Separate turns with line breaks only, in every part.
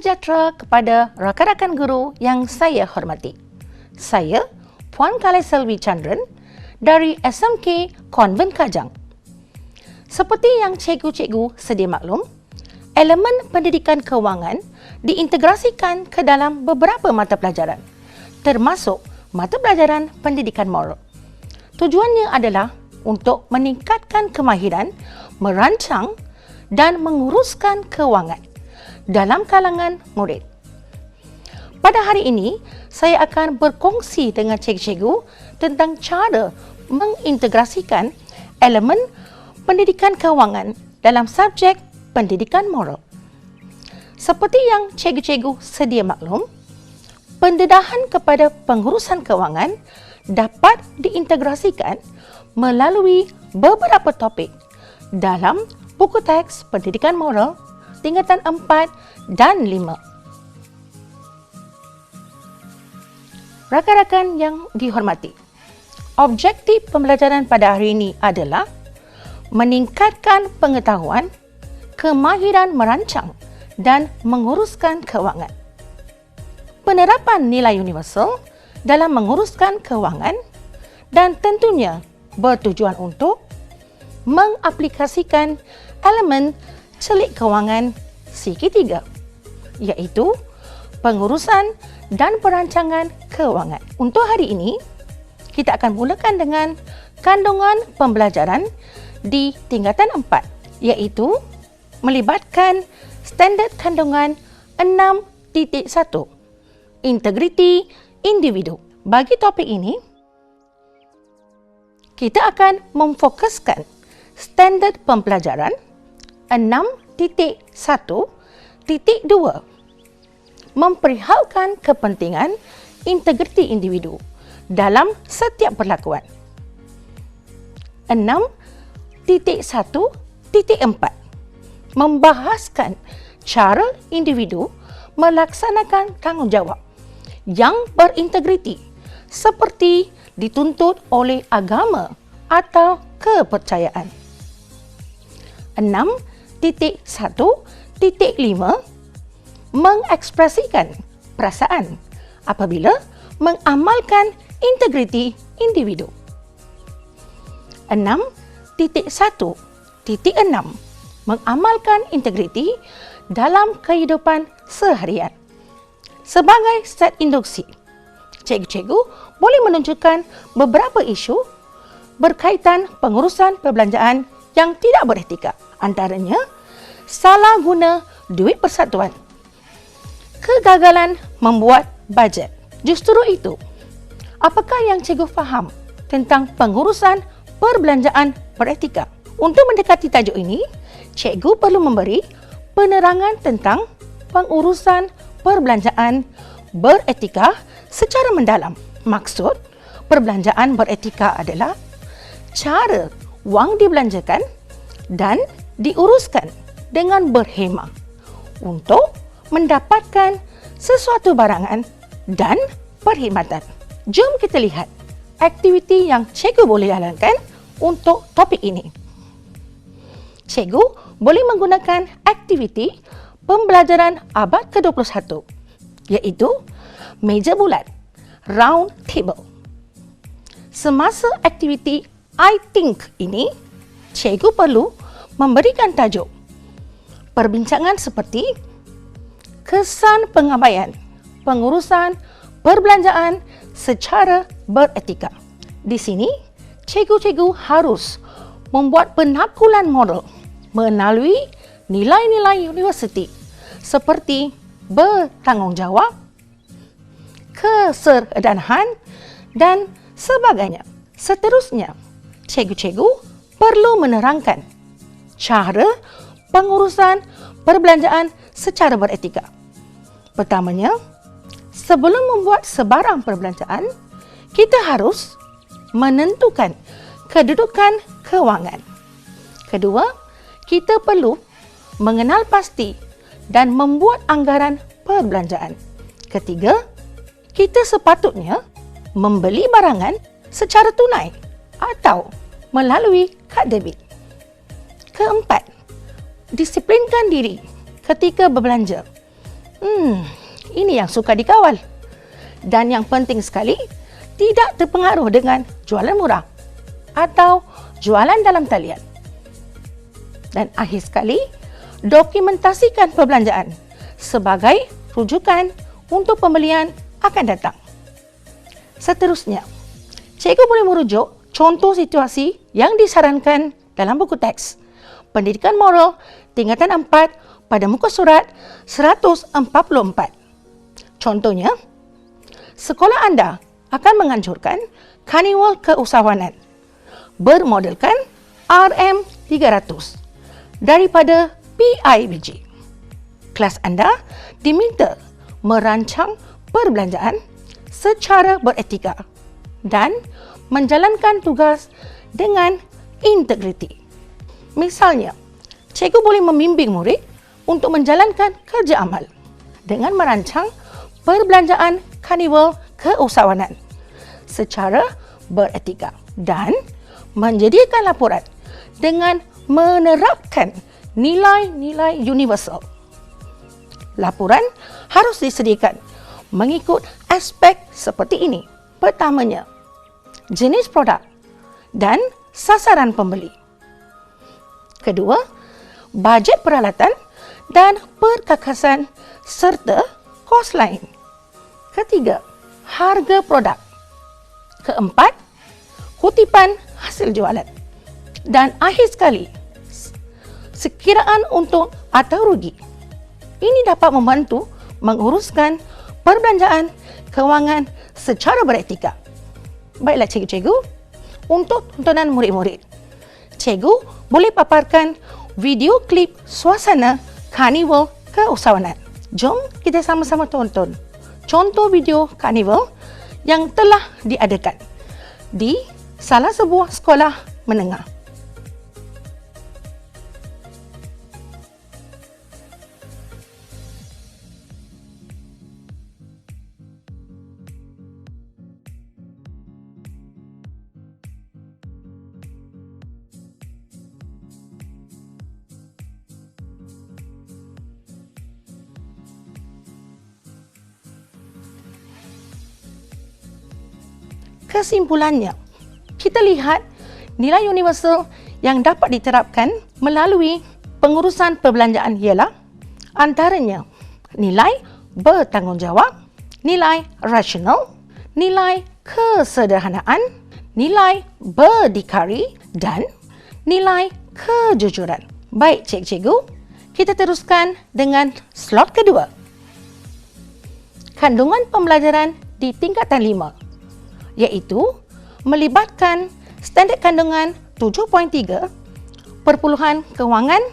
sejahtera kepada rakan-rakan guru yang saya hormati. Saya, Puan Kalai Selvi Chandran dari SMK Konvent Kajang. Seperti yang cikgu-cikgu sedia maklum, elemen pendidikan kewangan diintegrasikan ke dalam beberapa mata pelajaran, termasuk mata pelajaran pendidikan moral. Tujuannya adalah untuk meningkatkan kemahiran, merancang dan menguruskan kewangan dalam kalangan murid. Pada hari ini, saya akan berkongsi dengan cikgu-cikgu tentang cara mengintegrasikan elemen pendidikan kewangan dalam subjek pendidikan moral. Seperti yang cikgu-cikgu sedia maklum, pendedahan kepada pengurusan kewangan dapat diintegrasikan melalui beberapa topik dalam buku teks pendidikan moral tingkatan 4 dan 5. Rakan-rakan yang dihormati, objektif pembelajaran pada hari ini adalah meningkatkan pengetahuan, kemahiran merancang dan menguruskan kewangan. Penerapan nilai universal dalam menguruskan kewangan dan tentunya bertujuan untuk mengaplikasikan elemen celik kewangan segitiga, iaitu pengurusan dan perancangan kewangan. Untuk hari ini, kita akan mulakan dengan kandungan pembelajaran di tingkatan 4, iaitu melibatkan standard kandungan 6.1, integriti individu. Bagi topik ini, kita akan memfokuskan standard pembelajaran 6.1.2 memperihalkan kepentingan integriti individu dalam setiap perlakuan. 6.1.4 membahaskan cara individu melaksanakan tanggungjawab yang berintegriti seperti dituntut oleh agama atau kepercayaan. 6.1.5 mengekspresikan perasaan apabila mengamalkan integriti individu. 6.1.6 mengamalkan integriti dalam kehidupan seharian. Sebagai set induksi, cikgu-cikgu boleh menunjukkan beberapa isu berkaitan pengurusan perbelanjaan yang tidak beretika. Antaranya, salah guna duit persatuan, kegagalan membuat bajet. Justru itu, apakah yang cikgu faham tentang pengurusan perbelanjaan beretika? Untuk mendekati tajuk ini, cikgu perlu memberi penerangan tentang pengurusan perbelanjaan beretika secara mendalam. Maksud perbelanjaan beretika adalah cara wang dibelanjakan dan diuruskan dengan berhemah untuk mendapatkan sesuatu barangan dan perkhidmatan. Jom kita lihat aktiviti yang cikgu boleh jalankan untuk topik ini. Cikgu boleh menggunakan aktiviti pembelajaran abad ke-21, iaitu meja bulat, round table. Semasa aktiviti I think ini, cikgu perlu memberikan tajuk perbincangan seperti kesan pengabaian pengurusan perbelanjaan secara beretika. Di sini, cikgu-cikgu harus membuat penakulan moral melalui nilai-nilai universiti seperti bertanggungjawab, keserdanan dan sebagainya. Seterusnya, cikgu-cikgu perlu menerangkan cara pengurusan perbelanjaan secara beretika. Pertamanya, sebelum membuat sebarang perbelanjaan, kita harus menentukan kedudukan kewangan. Kedua, kita perlu mengenal pasti dan membuat anggaran perbelanjaan. Ketiga, kita sepatutnya membeli barangan secara tunai atau melalui kad debit. Keempat, disiplinkan diri ketika berbelanja. Ini yang suka dikawal. Dan yang penting sekali, tidak terpengaruh dengan jualan murah atau jualan dalam talian. Dan akhir sekali, dokumentasikan perbelanjaan sebagai rujukan untuk pembelian akan datang. Seterusnya, cikgu boleh merujuk contoh situasi yang disarankan dalam buku teks Pendidikan Moral tingkatan 4 pada muka surat 144. Contohnya, sekolah anda akan menganjurkan karnival keusahawanan bermodelkan RM300 daripada PIBG. Kelas anda diminta merancang perbelanjaan secara beretika dan menjalankan tugas dengan integriti. Misalnya, cikgu boleh membimbing murid untuk menjalankan kerja amal dengan merancang perbelanjaan karnival keusahawanan secara beretika dan menjadikan laporan dengan menerapkan nilai-nilai universal. Laporan harus disediakan mengikut aspek seperti ini. Pertamanya, jenis produk dan sasaran pembeli. Kedua, bajet peralatan dan perkakasan serta kos lain. Ketiga, harga produk. Keempat, kutipan hasil jualan. Dan akhir sekali, sekiraan untung atau rugi. Ini dapat membantu menguruskan perbelanjaan kewangan secara beretika. Baiklah cikgu-cikgu, untuk tontonan murid-murid, cikgu boleh paparkan video klip suasana karnival keusahawanan. Jom kita sama-sama tonton contoh video karnival yang telah diadakan di salah sebuah sekolah menengah. Kesimpulannya, kita lihat nilai universal yang dapat diterapkan melalui pengurusan perbelanjaan ialah antaranya nilai bertanggungjawab, nilai rasional, nilai kesederhanaan, nilai berdikari dan nilai kejujuran. Baik cikgu, kita teruskan dengan slot kedua. Kandungan pembelajaran di tingkatan 5 iaitu melibatkan standard kandungan 7.3 perpuluhan kewangan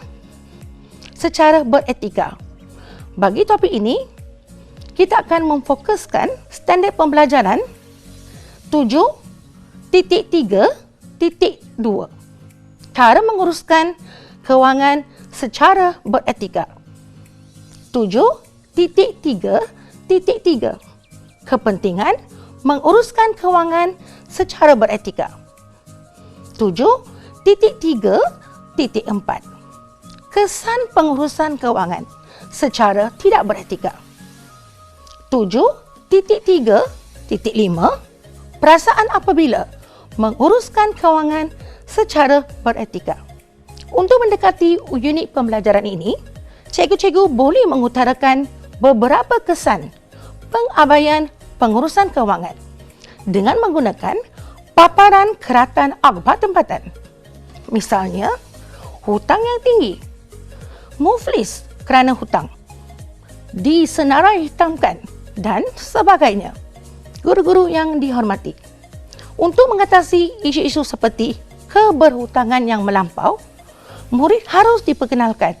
secara beretika. Bagi topik ini, kita akan memfokuskan standard pembelajaran 7.3.2 cara menguruskan kewangan secara beretika. 7.3.3 kepentingan menguruskan kewangan secara beretika. 7.3.4 kesan pengurusan kewangan secara tidak beretika. 7.3.5 perasaan apabila menguruskan kewangan secara beretika. Untuk mendekati unit pembelajaran ini, cikgu-cikgu boleh mengutarakan beberapa kesan pengabaian pengurusan kewangan dengan menggunakan paparan keratan akhbar tempatan. Misalnya, hutang yang tinggi, muflis kerana hutang, disenarai hitamkan dan sebagainya. Guru-guru yang dihormati, untuk mengatasi isu-isu seperti keberhutangan yang melampau, murid harus diperkenalkan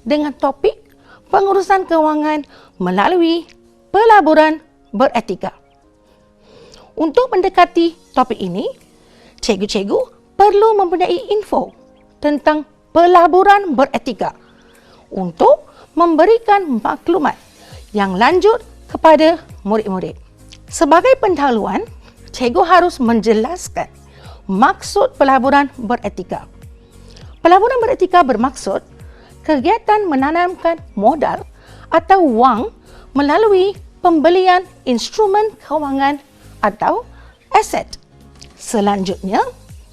dengan topik pengurusan kewangan melalui pelaburan beretika. Untuk mendekati topik ini, cikgu-cikgu perlu mempunyai info tentang pelaburan beretika untuk memberikan maklumat yang lanjut kepada murid-murid. Sebagai pendahuluan, cikgu harus menjelaskan maksud pelaburan beretika. Pelaburan beretika bermaksud kegiatan menanamkan modal atau wang melalui pembelian instrumen kewangan atau aset. Selanjutnya,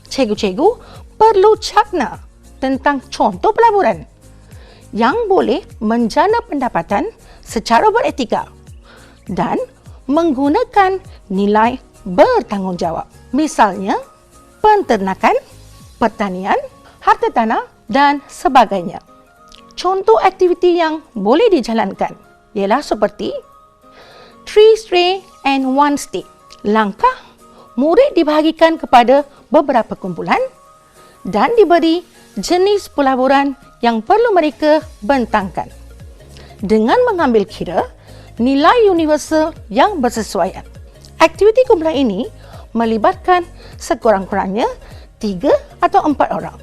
cikgu-cikgu perlu cakna tentang contoh pelaburan yang boleh menjana pendapatan secara beretika dan menggunakan nilai bertanggungjawab. Misalnya, penternakan, pertanian, harta tanah dan sebagainya. Contoh aktiviti yang boleh dijalankan ialah seperti 3 stray and 1 stick. Langkah murid dibahagikan kepada beberapa kumpulan dan diberi jenis pelaburan yang perlu mereka bentangkan dengan mengambil kira nilai universal yang bersesuaian. Aktiviti kumpulan ini melibatkan sekurang-kurangnya 3 atau 4 orang.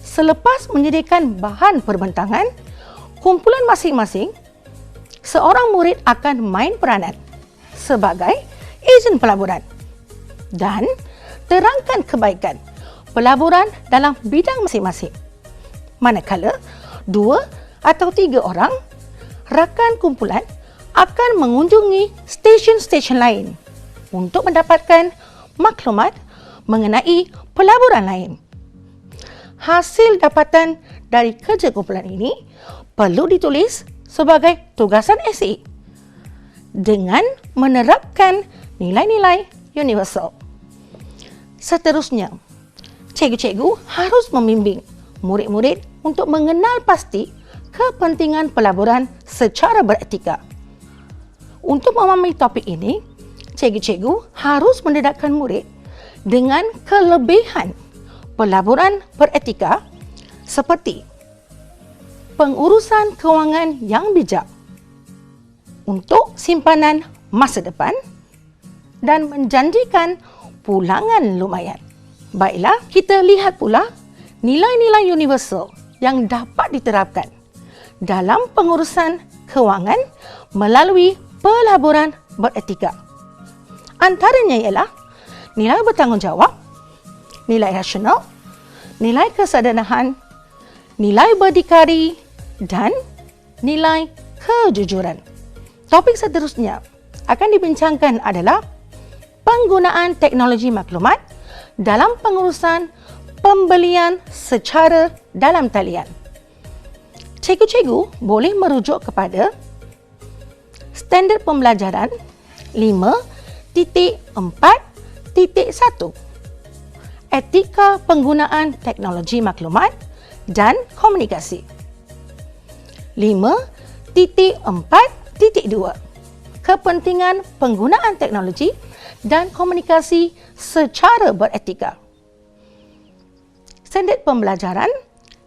Selepas menyediakan bahan perbentangan, kumpulan masing-masing, seorang murid akan main peranan sebagai ejen pelaburan dan terangkan kebaikan pelaburan dalam bidang masing-masing. Manakala 2 atau 3 orang, rakan kumpulan akan mengunjungi stesen-stesen lain untuk mendapatkan maklumat mengenai pelaburan lain. Hasil dapatan dari kerja kumpulan ini perlu ditulis sebagai tugasan esei dengan menerapkan nilai-nilai universal. Seterusnya, cikgu-cikgu harus membimbing murid-murid untuk mengenal pasti kepentingan pelaburan secara beretika. Untuk memahami topik ini, cikgu-cikgu harus mendedahkan murid dengan kelebihan pelaburan beretika seperti pengurusan kewangan yang bijak untuk simpanan masa depan dan menjanjikan pulangan lumayan. Baiklah, kita lihat pula nilai-nilai universal yang dapat diterapkan dalam pengurusan kewangan melalui pelaburan beretika. Antaranya ialah nilai bertanggungjawab, nilai rasional, nilai kesederhanaan, nilai berdikari dan nilai kejujuran. Topik seterusnya akan dibincangkan adalah penggunaan teknologi maklumat dalam pengurusan pembelian secara dalam talian. Cikgu-cikgu boleh merujuk kepada Standard Pembelajaran 5.4.1 Etika Penggunaan Teknologi Maklumat dan Komunikasi. 5.4.2 Kepentingan Penggunaan Teknologi dan Komunikasi secara beretika. Standard Pembelajaran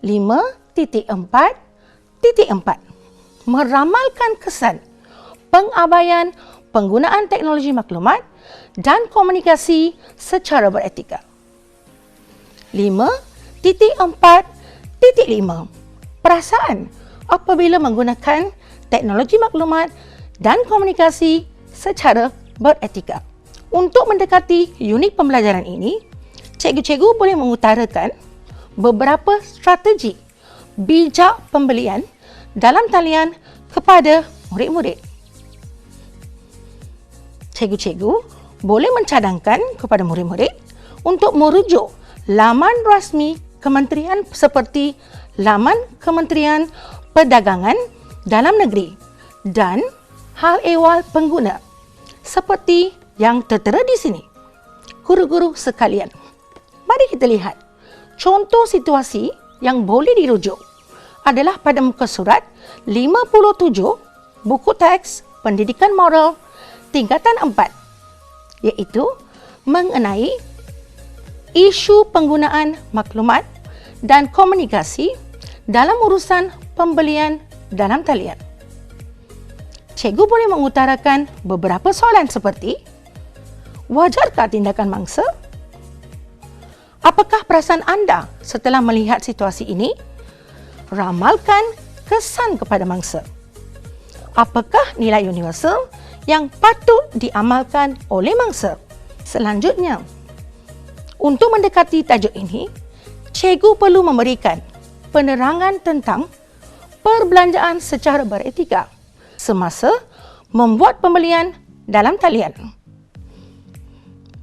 5.4.4 meramalkan kesan pengabaian penggunaan teknologi maklumat dan komunikasi secara beretika. 5.4.5 Perasaan apabila menggunakan teknologi maklumat dan komunikasi secara beretika. Untuk mendekati unit pembelajaran ini, cikgu-cikgu boleh mengutarakan beberapa strategi bijak pembelian dalam talian kepada murid-murid. Cikgu-cikgu boleh mencadangkan kepada murid-murid untuk merujuk laman rasmi kementerian seperti laman Kementerian Perdagangan Dalam Negeri dan hal ehwal pengguna seperti yang tertera di sini. Guru-guru sekalian, mari kita lihat contoh situasi yang boleh dirujuk adalah pada muka surat 57 buku teks Pendidikan Moral tingkatan 4, iaitu mengenai isu penggunaan maklumat dan komunikasi dalam urusan pembelian dalam talian. Cikgu boleh mengutarakan beberapa soalan seperti, wajarkah tindakan mangsa? Apakah perasaan anda setelah melihat situasi ini? Ramalkan kesan kepada mangsa. Apakah nilai universal yang patut diamalkan oleh mangsa? Selanjutnya, untuk mendekati tajuk ini, cikgu perlu memberikan penerangan tentang perbelanjaan secara beretika semasa membuat pembelian dalam talian.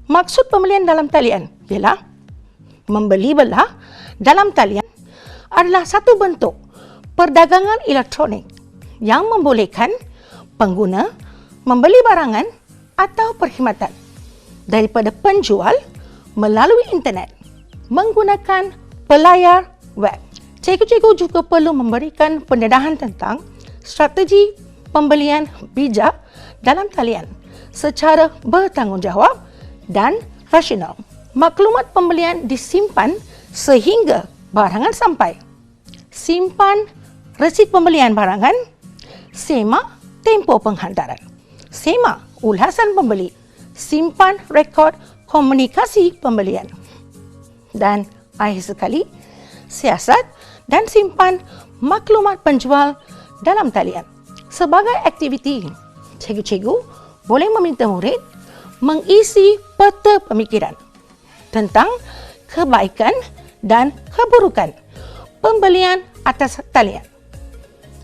Maksud pembelian dalam talian ialah membeli belah dalam talian adalah satu bentuk perdagangan elektronik yang membolehkan pengguna membeli barangan atau perkhidmatan daripada penjual melalui internet menggunakan pelayar web. Cikgu-cikgu juga perlu memberikan pendedahan tentang strategi pembelian bijak dalam talian secara bertanggungjawab dan rasional. Maklumat pembelian disimpan sehingga barangan sampai. Simpan resit pembelian barangan, semak tempoh penghantaran, semak ulasan pembeli, simpan rekod komunikasi pembelian. Dan akhir sekali, siasat dan simpan maklumat penjual dalam talian. Sebagai aktiviti, cikgu-cikgu boleh meminta murid mengisi peta pemikiran tentang kebaikan dan keburukan pembelian atas talian.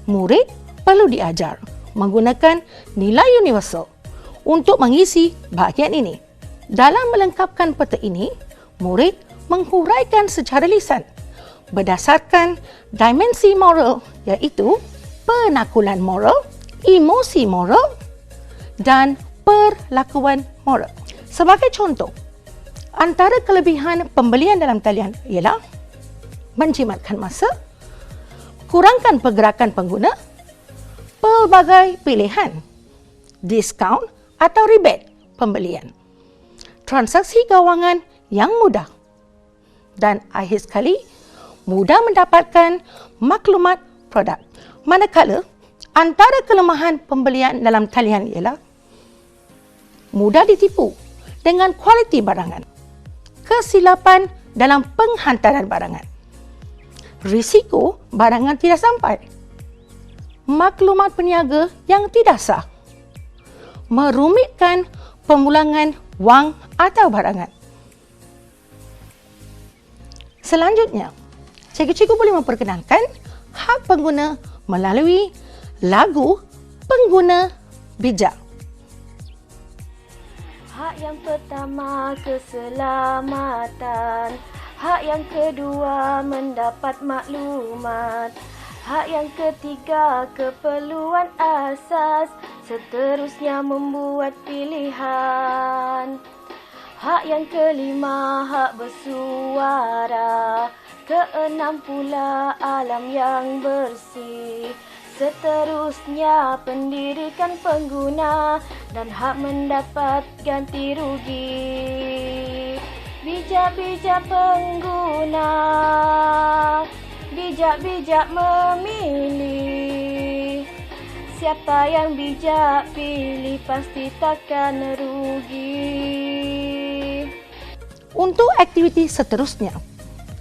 Murid perlu diajar menggunakan nilai universal untuk mengisi bahagian ini. Dalam melengkapkan peta ini, murid menghuraikan secara lisan berdasarkan dimensi moral, iaitu penakulan moral, emosi moral dan perlakuan moral. Sebagai contoh, antara kelebihan pembelian dalam talian ialah menjimatkan masa, kurangkan pergerakan pengguna, pelbagai pilihan, diskaun atau rebate pembelian, transaksi kewangan yang mudah, dan akhir sekali, mudah mendapatkan maklumat produk. Manakala, antara kelemahan pembelian dalam talian ialah mudah ditipu dengan kualiti barangan, kesilapan dalam penghantaran barangan, risiko barangan tidak sampai, maklumat peniaga yang tidak sah, merumitkan pemulangan wang atau barangan. Selanjutnya, cikgu-cikgu boleh memperkenalkan hak pengguna melalui lagu pengguna bijak.
Hak yang pertama, keselamatan. Hak yang kedua, mendapat maklumat. Hak yang ketiga, keperluan asas. Seterusnya membuat pilihan. Hak yang kelima, hak bersuara. Keenam pula, alam yang bersih. Seterusnya, pendidikan pengguna dan hak mendapat ganti rugi. Bijak-bijak pengguna, bijak-bijak memilih. Siapa yang bijak pilih pasti takkan rugi.
Untuk aktiviti seterusnya,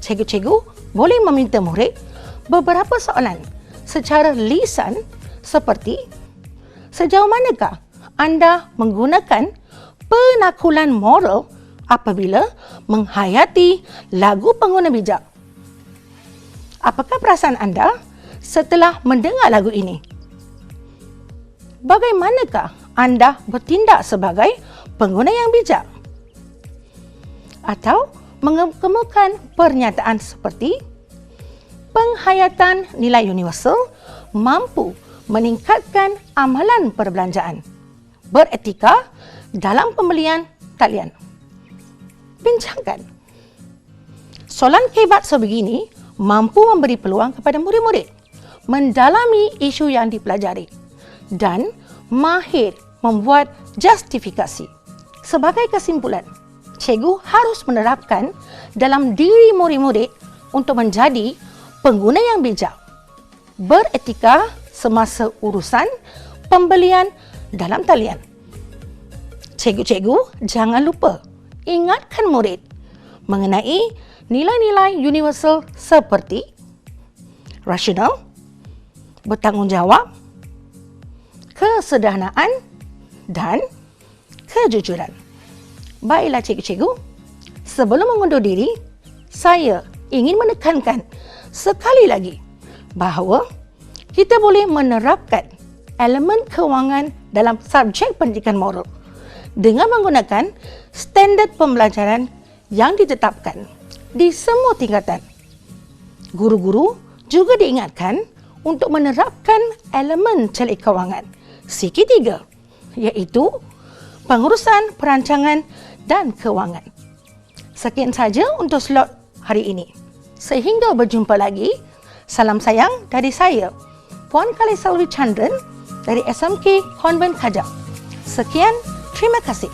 cikgu-cikgu boleh meminta murid beberapa soalan secara lisan seperti sejauh manakah anda menggunakan penakulan moral apabila menghayati lagu pengguna bijak? Apakah perasaan anda setelah mendengar lagu ini? Bagaimanakah anda bertindak sebagai pengguna yang bijak? Atau mengemukakan pernyataan seperti penghayatan nilai universal mampu meningkatkan amalan perbelanjaan beretika dalam pembelian talian. Bincangkan. Soalan kebat sebegini mampu memberi peluang kepada murid-murid mendalami isu yang dipelajari dan mahir membuat justifikasi. Sebagai kesimpulan, cikgu harus menerapkan dalam diri murid-murid untuk menjadi pengguna yang bijak, beretika semasa urusan pembelian dalam talian. Cikgu-cikgu jangan lupa ingatkan murid mengenai nilai-nilai universal seperti rasional, bertanggungjawab, kesederhanaan dan kejujuran. Baiklah cikgu-cikgu, sebelum mengundur diri, saya ingin menekankan sekali lagi bahawa kita boleh menerapkan elemen kewangan dalam subjek pendidikan moral dengan menggunakan standard pembelajaran yang ditetapkan di semua tingkatan. Guru-guru juga diingatkan untuk menerapkan elemen celik kewangan CK3, iaitu pengurusan perancangan dan kewangan. Sekian saja untuk slot hari ini. Sehingga berjumpa lagi, salam sayang dari saya, Puan Kalisalwi Chandran dari SMK Konvent Kajang. Sekian, terima kasih.